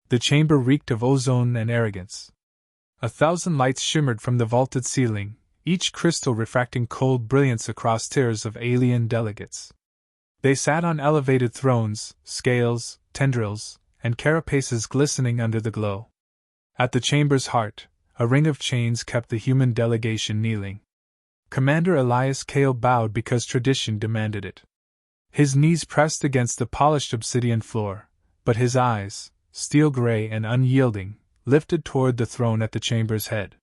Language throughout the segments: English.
The chamber reeked of ozone and arrogance. 1,000 lights shimmered from the vaulted ceiling, each crystal refracting cold brilliance across tiers of alien delegates. They sat on elevated thrones, scales, tendrils, and carapaces glistening under the glow. At the chamber's heart, a ring of chains kept the human delegation kneeling. Commander Elias Kale bowed because tradition demanded it. His knees pressed against the polished obsidian floor, but his eyes, steel gray and unyielding, lifted toward the throne at the chamber's head.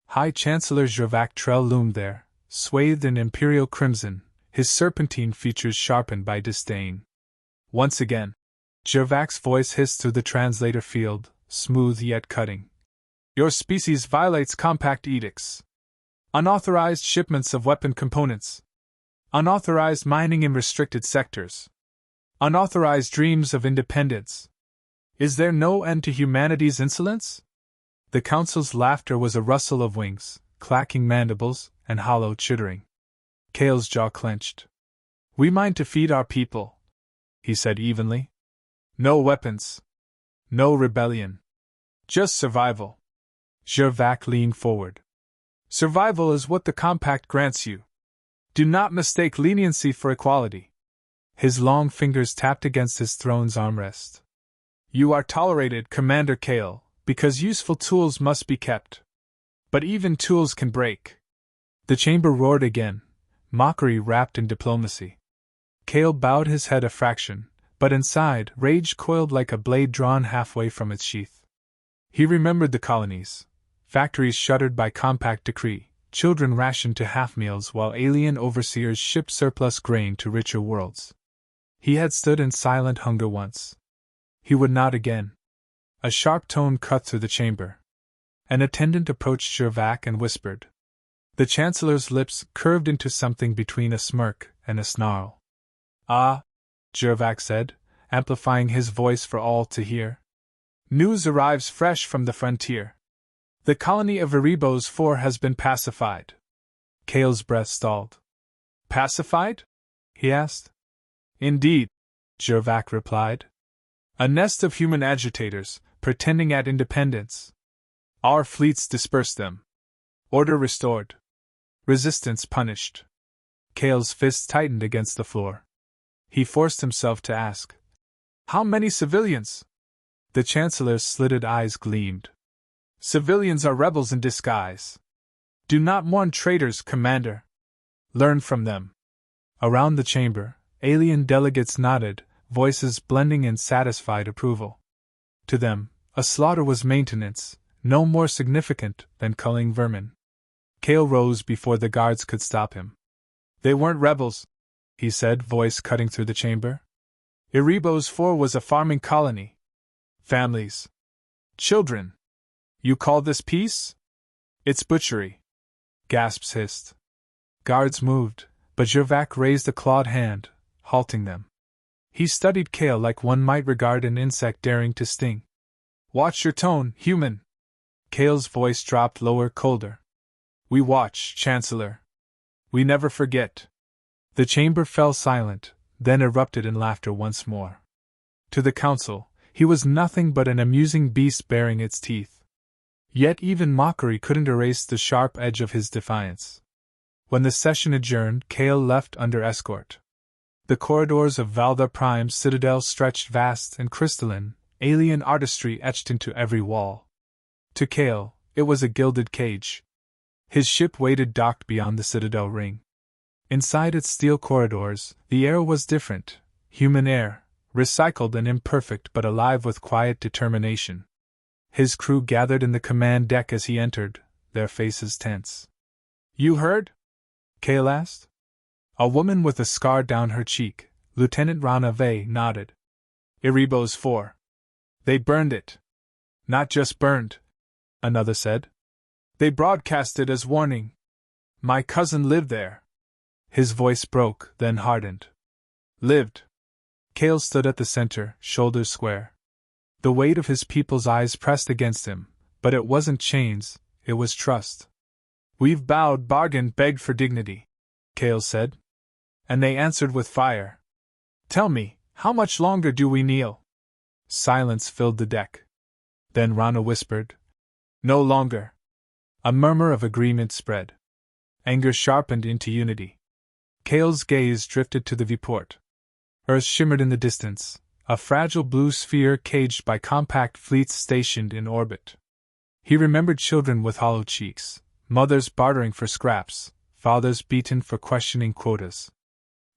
High Chancellor Gervac Trell loomed there, swathed in imperial crimson, his serpentine features sharpened by disdain. Once again, Gervac's voice hissed through the translator field, smooth yet cutting. Your species violates compact edicts. Unauthorized shipments of weapon components. Unauthorized mining in restricted sectors. Unauthorized dreams of independence. Is there no end to humanity's insolence? The council's laughter was a rustle of wings, clacking mandibles, and hollow chittering. Kale's jaw clenched. We mine to feed our people, he said evenly. No weapons. No rebellion. Just survival. Gervac leaned forward. Survival is what the compact grants you. Do not mistake leniency for equality. His long fingers tapped against his throne's armrest. You are tolerated, Commander Kale, because useful tools must be kept. But even tools can break. The chamber roared again, mockery wrapped in diplomacy. Kale bowed his head a fraction, but inside, rage coiled like a blade drawn halfway from its sheath. He remembered the colonies. Factories shuttered by compact decree, children rationed to half meals while alien overseers shipped surplus grain to richer worlds. He had stood in silent hunger once. He would not again. A sharp tone cut through the chamber. An attendant approached Gervac and whispered. The Chancellor's lips curved into something between a smirk and a snarl. Ah, Gervac said, amplifying his voice for all to hear. News arrives fresh from the frontier. The colony of Erebos 4 has been pacified. Kale's breath stalled. Pacified? He asked. Indeed, Gervac replied. A nest of human agitators, pretending at independence. Our fleets dispersed them. Order restored. Resistance punished. Kale's fists tightened against the floor. He forced himself to ask. How many civilians? The Chancellor's slitted eyes gleamed. Civilians are rebels in disguise. Do not mourn traitors, Commander. Learn from them. Around the chamber, alien delegates nodded, voices blending in satisfied approval. To them, a slaughter was maintenance, no more significant than culling vermin. Kale rose before the guards could stop him. They weren't rebels, he said, voice cutting through the chamber. Erebos 4 was a farming colony. Families. Children. You call this peace? It's butchery. Gasps hissed. Guards moved, but Gervac raised a clawed hand, halting them. He studied Kale like one might regard an insect daring to sting. Watch your tone, human. Kale's voice dropped lower, colder. We watch, Chancellor. We never forget. The chamber fell silent, then erupted in laughter once more. To the council, he was nothing but an amusing beast baring its teeth. Yet even mockery couldn't erase the sharp edge of his defiance. When the session adjourned, Kale left under escort. The corridors of Valda Prime's citadel stretched vast and crystalline, alien artistry etched into every wall. To Kale, it was a gilded cage. His ship waited docked beyond the citadel ring. Inside its steel corridors, the air was different, human air, recycled and imperfect but alive with quiet determination. His crew gathered in the command deck as he entered, their faces tense. You heard? Kale asked. A woman with a scar down her cheek, Lieutenant Rana Vey, nodded. Erebos 4. They burned it. Not just burned, another said. They broadcast it as warning. My cousin lived there. His voice broke, then hardened. Lived. Kale stood at the center, shoulders square. The weight of his people's eyes pressed against him, but it wasn't chains, it was trust. We've bowed, bargained, begged for dignity, Kale said. And they answered with fire. Tell me, how much longer do we kneel? Silence filled the deck. Then Rana whispered, "No longer." A murmur of agreement spread. Anger sharpened into unity. Kale's gaze drifted to the viewport. Earth shimmered in the distance, a fragile blue sphere caged by compact fleets stationed in orbit. He remembered children with hollow cheeks, mothers bartering for scraps, fathers beaten for questioning quotas.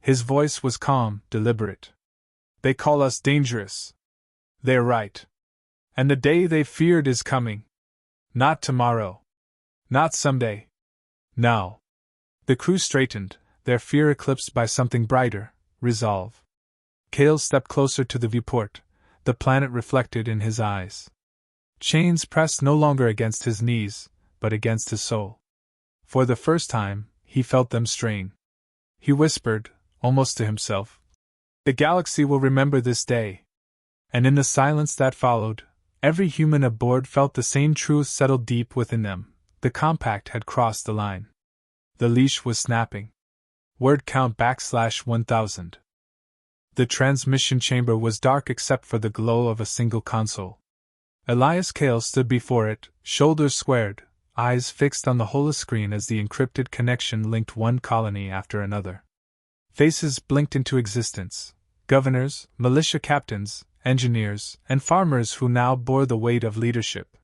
His voice was calm, deliberate. "They call us dangerous. They're right. And the day they feared is coming. Not tomorrow. Not someday. Now." The crew straightened, their fear eclipsed by something brighter, resolve. Kale stepped closer to the viewport, the planet reflected in his eyes. Chains pressed no longer against his knees, but against his soul. For the first time, he felt them strain. He whispered, almost to himself, "The galaxy will remember this day." And in the silence that followed, every human aboard felt the same truth settle deep within them: the compact had crossed the line. The leash was snapping. Word count \1000. The transmission chamber was dark except for the glow of a single console. Elias Kale stood before it, shoulders squared, eyes fixed on the holoscreen as the encrypted connection linked one colony after another. Faces blinked into existence: governors, militia captains, engineers, and farmers who now bore the weight of leadership.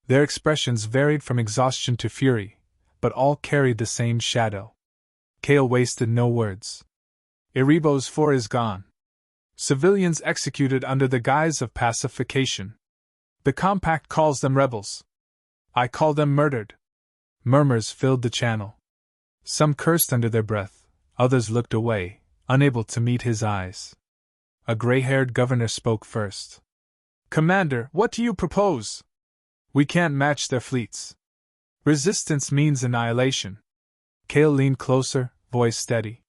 Their expressions varied from exhaustion to fury, but all carried the same shadow. Kale wasted no words. "Erebos 4 is gone. Civilians executed under the guise of pacification. The compact calls them rebels. I call them murdered." Murmurs filled the channel. Some cursed under their breath, others looked away, unable to meet his eyes. A gray-haired governor spoke first. "Commander, what do you propose? We can't match their fleets. Resistance means annihilation." Kale leaned closer, voice steady.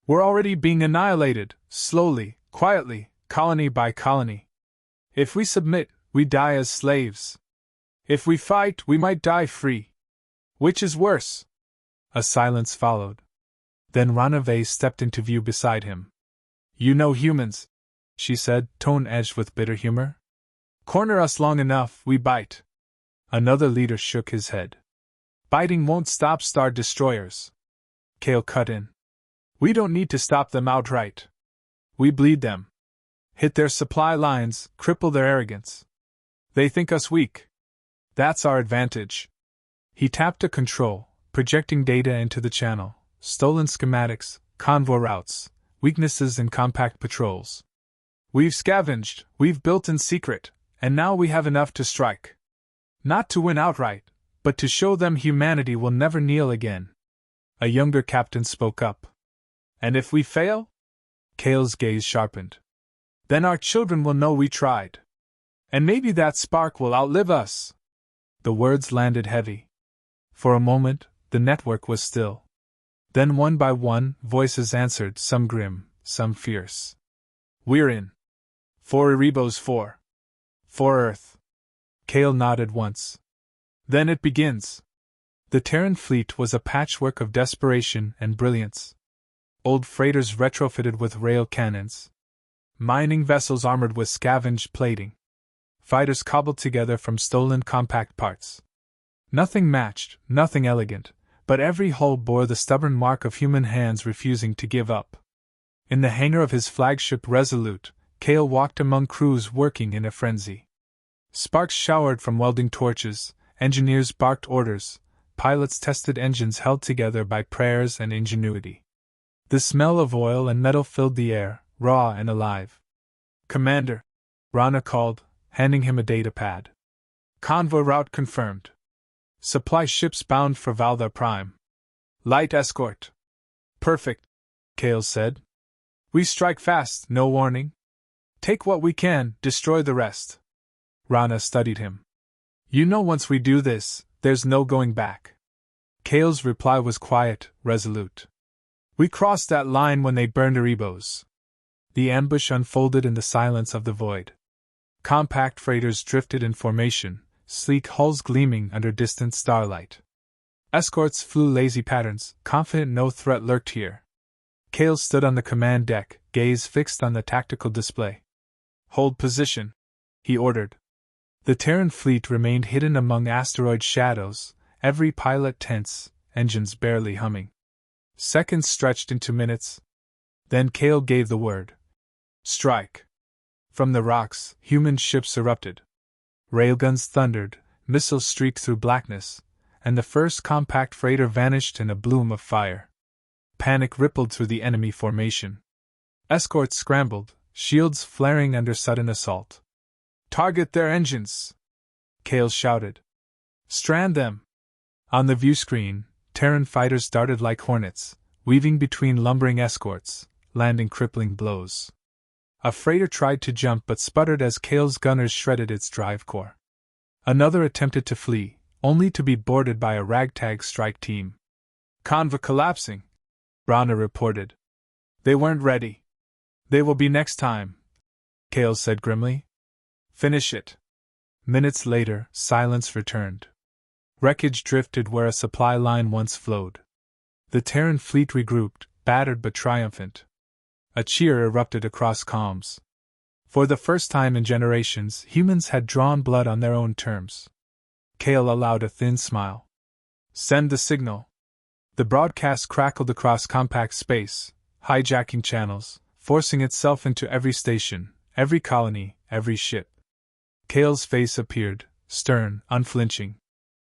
"We're already being annihilated, slowly, quietly, colony by colony. If we submit, we die as slaves. If we fight, we might die free. Which is worse?" A silence followed. Then Ranave stepped into view beside him. "You know humans," she said, tone edged with bitter humor. "Corner us long enough, we bite." Another leader shook his head. "Biting won't stop Star Destroyers." Kale cut in. "We don't need to stop them outright. We bleed them. Hit their supply lines, cripple their arrogance. They think us weak. That's our advantage." He tapped a control, projecting data into the channel: stolen schematics, convoy routes, weaknesses in compact patrols. "We've scavenged, we've built in secret, and now we have enough to strike. Not to win outright, but to show them humanity will never kneel again." A younger captain spoke up. "And if we fail?" Kale's gaze sharpened. "Then our children will know we tried. And maybe that spark will outlive us." The words landed heavy. For a moment, the network was still. Then one by one, voices answered, some grim, some fierce. "We're in. For Erebos 4. For Earth." Kale nodded once. "Then it begins." The Terran fleet was a patchwork of desperation and brilliance. Old freighters retrofitted with rail cannons. Mining vessels armored with scavenged plating. Fighters cobbled together from stolen compact parts. Nothing matched, nothing elegant, but every hull bore the stubborn mark of human hands refusing to give up. In the hangar of his flagship Resolute, Kale walked among crews working in a frenzy. Sparks showered from welding torches, engineers barked orders, pilots tested engines held together by prayers and ingenuity. The smell of oil and metal filled the air, raw and alive. "Commander," Rana called, handing him a datapad. "Convoy route confirmed. Supply ships bound for Valda Prime. Light escort." "Perfect," Kale said. "We strike fast, no warning. Take what we can, destroy the rest." Rana studied him. "You know once we do this, there's no going back." Kale's reply was quiet, resolute. "We crossed that line when they burned Erebos." The ambush unfolded in the silence of the void. Compact freighters drifted in formation, sleek hulls gleaming under distant starlight. Escorts flew lazy patterns, confident no threat lurked here. Kale stood on the command deck, gaze fixed on the tactical display. "Hold position," he ordered. The Terran fleet remained hidden among asteroid shadows, every pilot tense, engines barely humming. Seconds stretched into minutes. Then Kale gave the word. Strike! From the rocks, human ships erupted. Railguns thundered, missiles streaked through blackness, and the first compact freighter vanished in a bloom of fire. Panic rippled through the enemy formation. Escorts scrambled, shields flaring under sudden assault. Target their engines! Kale shouted. Strand them! On the viewscreen, Terran fighters darted like hornets, weaving between lumbering escorts, landing crippling blows. A freighter tried to jump but sputtered as Kale's gunners shredded its drive core. Another attempted to flee, only to be boarded by a ragtag strike team. Convoy collapsing, Rana reported. They weren't ready. They will be next time, Kale said grimly. Finish it. Minutes later, silence returned. Wreckage drifted where a supply line once flowed. The Terran fleet regrouped, battered but triumphant. A cheer erupted across comms. For the first time in generations, humans had drawn blood on their own terms. Kale allowed a thin smile. Send the signal. The broadcast crackled across compact space, hijacking channels, forcing itself into every station, every colony, every ship. Kale's face appeared, stern, unflinching.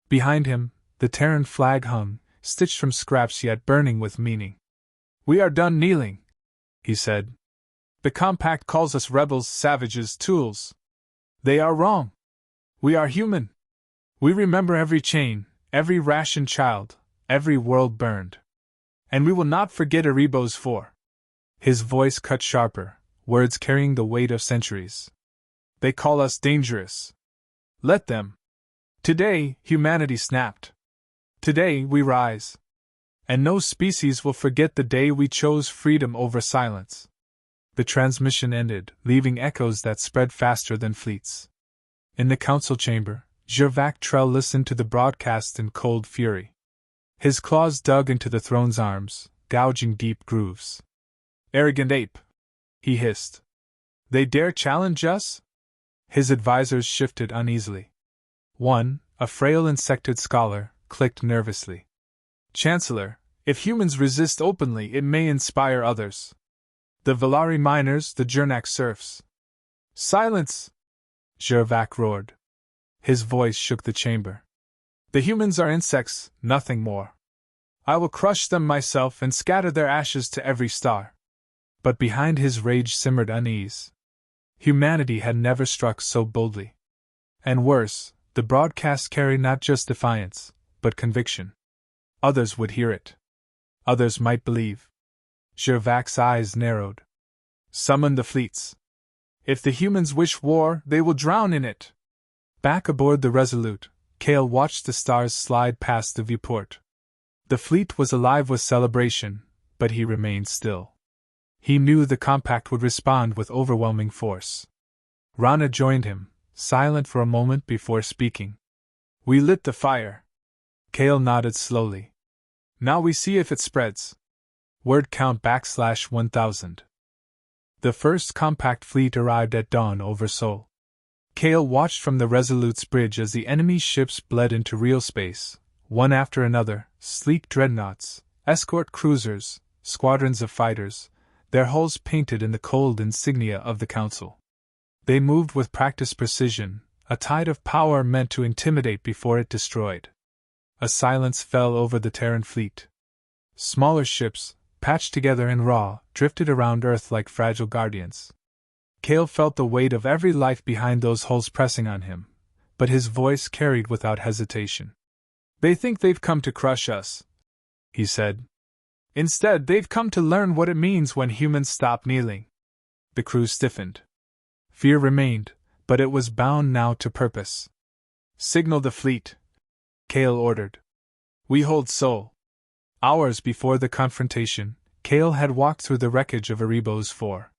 Behind him, the Terran flag hung, stitched from scraps yet burning with meaning. We are done kneeling, he said. The compact calls us rebels, savages, tools. They are wrong. We are human. We remember every chain, every rationed child, every world burned. And we will not forget Erebos 4. His voice cut sharper, words carrying the weight of centuries. They call us dangerous. Let them. Today, humanity snapped. Today, we rise. And no species will forget the day we chose freedom over silence. The transmission ended, leaving echoes that spread faster than fleets. In the council chamber, Gervac Trell listened to the broadcast in cold fury. His claws dug into the throne's arms, gouging deep grooves. Arrogant ape! He hissed. They dare challenge us? His advisors shifted uneasily. One, a frail insectoid scholar, clicked nervously. Chancellor, if humans resist openly, it may inspire others. The Valari miners, the Jernak serfs. Silence! Gervac roared. His voice shook the chamber. The humans are insects, nothing more. I will crush them myself and scatter their ashes to every star. But behind his rage simmered unease. Humanity had never struck so boldly. And worse, the broadcast carried not just defiance, but conviction. Others would hear it. Others might believe. Gervac's eyes narrowed. Summon the fleets. If the humans wish war, they will drown in it. Back aboard the Resolute, Kale watched the stars slide past the viewport. The fleet was alive with celebration, but he remained still. He knew the compact would respond with overwhelming force. Rana joined him, silent for a moment before speaking. We lit the fire. Kale nodded slowly. Now we see if it spreads. Word count \1000. The first compact fleet arrived at dawn over Sol. Kale watched from the Resolute's bridge as the enemy's ships bled into real space, one after another, sleek dreadnoughts, escort cruisers, squadrons of fighters, their hulls painted in the cold insignia of the Council. They moved with practiced precision, a tide of power meant to intimidate before it destroyed. A silence fell over the Terran fleet. Smaller ships, patched together and raw, drifted around Earth like fragile guardians. Kale felt the weight of every life behind those hulls pressing on him, but his voice carried without hesitation. They think they've come to crush us, he said. Instead, they've come to learn what it means when humans stop kneeling. The crew stiffened. Fear remained, but it was bound now to purpose. Signal the fleet, Kale ordered. We hold Sol. Hours before the confrontation, Kale had walked through the wreckage of Erebos 4.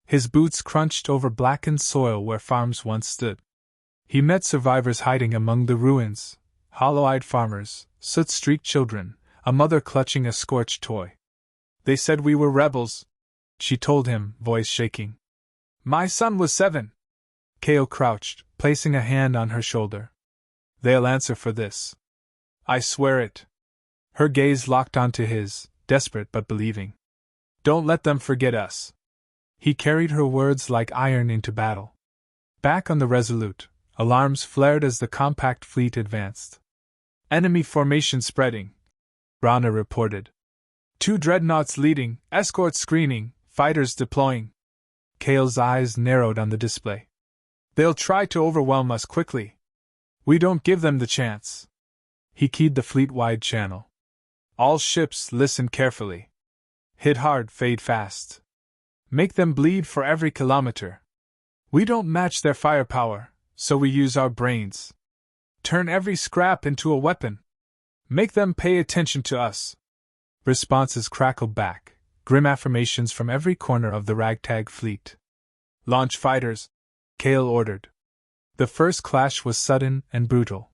His boots crunched over blackened soil where farms once stood. He met survivors hiding among the ruins, hollow-eyed farmers, soot-streaked children, a mother clutching a scorched toy. They said we were rebels, she told him, voice shaking. My son was 7. Kale crouched, placing a hand on her shoulder. They'll answer for this. I swear it. Her gaze locked onto his, desperate but believing. Don't let them forget us. He carried her words like iron into battle. Back on the Resolute, alarms flared as the compact fleet advanced. Enemy formation spreading, Rana reported. 2 dreadnoughts leading, escorts screening, fighters deploying. Kale's eyes narrowed on the display. They'll try to overwhelm us quickly. We don't give them the chance. He keyed the fleet-wide channel. All ships, listen carefully. Hit hard, fade fast. Make them bleed for every kilometer. We don't match their firepower, so we use our brains. Turn every scrap into a weapon. Make them pay attention to us. Responses crackled back, grim affirmations from every corner of the ragtag fleet. Launch fighters, Kale ordered. The first clash was sudden and brutal.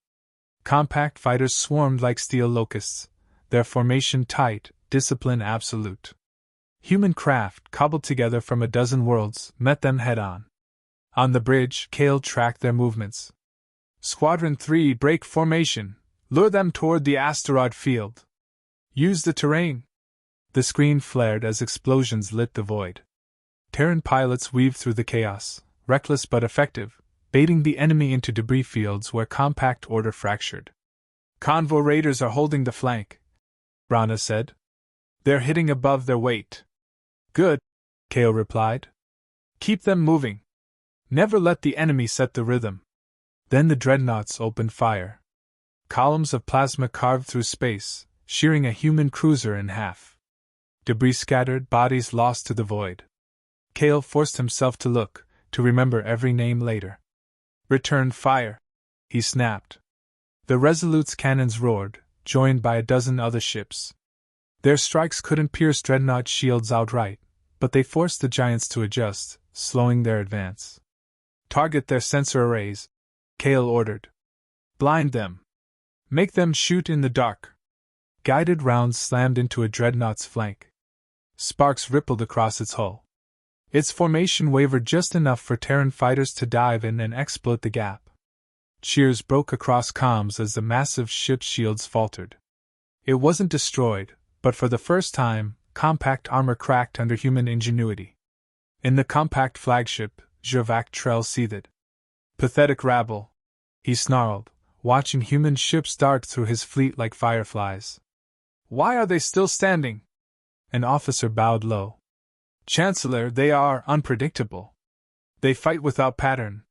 Compact fighters swarmed like steel locusts, their formation tight, discipline absolute. Human craft, cobbled together from a dozen worlds, met them head-on. On the bridge, Kale tracked their movements. Squadron 3, break formation. Lure them toward the asteroid field. Use the terrain. The screen flared as explosions lit the void. Terran pilots weaved through the chaos, reckless but effective, baiting the enemy into debris fields where compact order fractured. Convoy raiders are holding the flank, Rana said. They're hitting above their weight. Good, Kale replied. Keep them moving. Never let the enemy set the rhythm. Then the dreadnoughts opened fire. Columns of plasma carved through space, shearing a human cruiser in half. Debris scattered, bodies lost to the void. Kale forced himself to look, to remember every name later. Return fire, he snapped. The Resolute's cannons roared, joined by a dozen other ships. Their strikes couldn't pierce dreadnought shields outright, but they forced the giants to adjust, slowing their advance. Target their sensor arrays, Kale ordered. Blind them. Make them shoot in the dark. Guided rounds slammed into a dreadnought's flank. Sparks rippled across its hull. Its formation wavered just enough for Terran fighters to dive in and exploit the gap. Cheers broke across comms as the massive ship's shields faltered. It wasn't destroyed, but for the first time, compact armor cracked under human ingenuity. In the compact flagship, Jervac Trell seethed. Pathetic rabble, he snarled, watching human ships dart through his fleet like fireflies. Why are they still standing? An officer bowed low. Chancellor, they are unpredictable. They fight without pattern.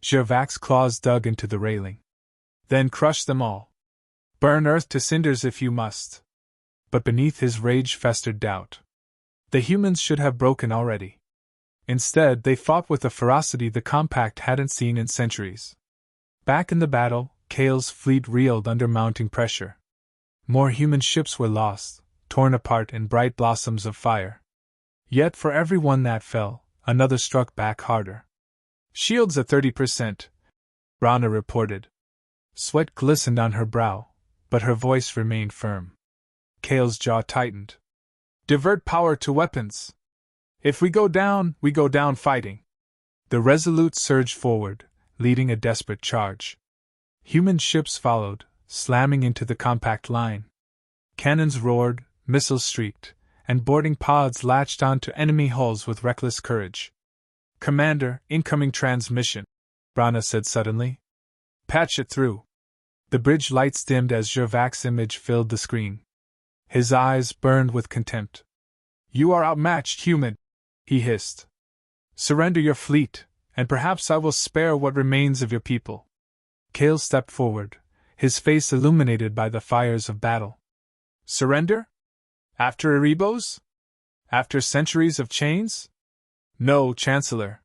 Jervac's claws dug into the railing. Then crush them all. Burn Earth to cinders if you must. But beneath his rage festered doubt. The humans should have broken already. Instead, they fought with a ferocity the compact hadn't seen in centuries. Back in the battle, Kale's fleet reeled under mounting pressure. More human ships were lost, torn apart in bright blossoms of fire. Yet for every one that fell, another struck back harder. Shields at 30%, Rana reported. Sweat glistened on her brow, but her voice remained firm. Kale's jaw tightened. Divert power to weapons. If we go down fighting. The Resolute surged forward, leading a desperate charge. Human ships followed, slamming into the compact line. Cannons roared, missiles shrieked, and boarding pods latched onto enemy hulls with reckless courage. Commander, incoming transmission, Rana said suddenly. Patch it through. The bridge lights dimmed as Jervac's image filled the screen. His eyes burned with contempt. You are outmatched, human, he hissed. Surrender your fleet, and perhaps I will spare what remains of your people. Kale stepped forward, his face illuminated by the fires of battle. Surrender? After Erebos? After centuries of chains? No, Chancellor.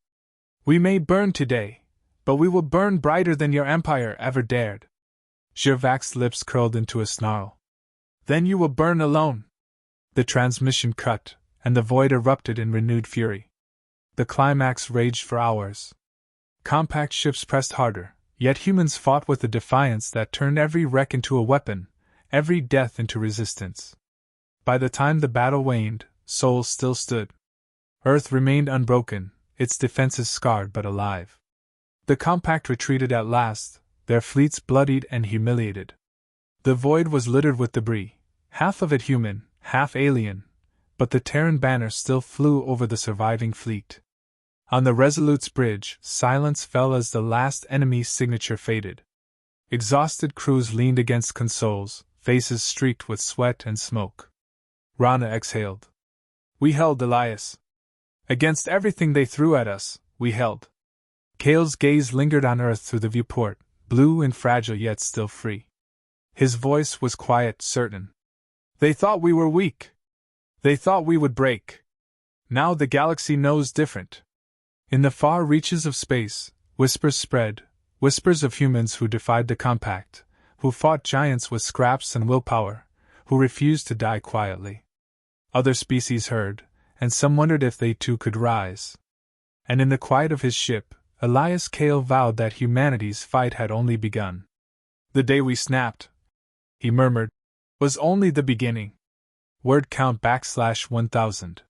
We may burn today, but we will burn brighter than your empire ever dared. Jervac's lips curled into a snarl. Then you will burn alone. The transmission cut, and the void erupted in renewed fury. The climax raged for hours. Compact ships pressed harder, yet humans fought with a defiance that turned every wreck into a weapon, every death into resistance. By the time the battle waned, Sol still stood. Earth remained unbroken, its defenses scarred but alive. The compact retreated at last, their fleets bloodied and humiliated. The void was littered with debris, half of it human, half alien, but the Terran banner still flew over the surviving fleet. On the Resolute's bridge, silence fell as the last enemy's signature faded. Exhausted crews leaned against consoles, faces streaked with sweat and smoke. Rana exhaled. We held, Elias. Against everything they threw at us, we held. Cale's gaze lingered on Earth through the viewport, blue and fragile yet still free. His voice was quiet, certain. They thought we were weak. They thought we would break. Now the galaxy knows different. In the far reaches of space, whispers spread, whispers of humans who defied the compact, who fought giants with scraps and willpower, who refused to die quietly. Other species heard, and some wondered if they too could rise. And in the quiet of his ship, Elias Kale vowed that humanity's fight had only begun. The day we snapped, he murmured, was only the beginning. Word count \1000.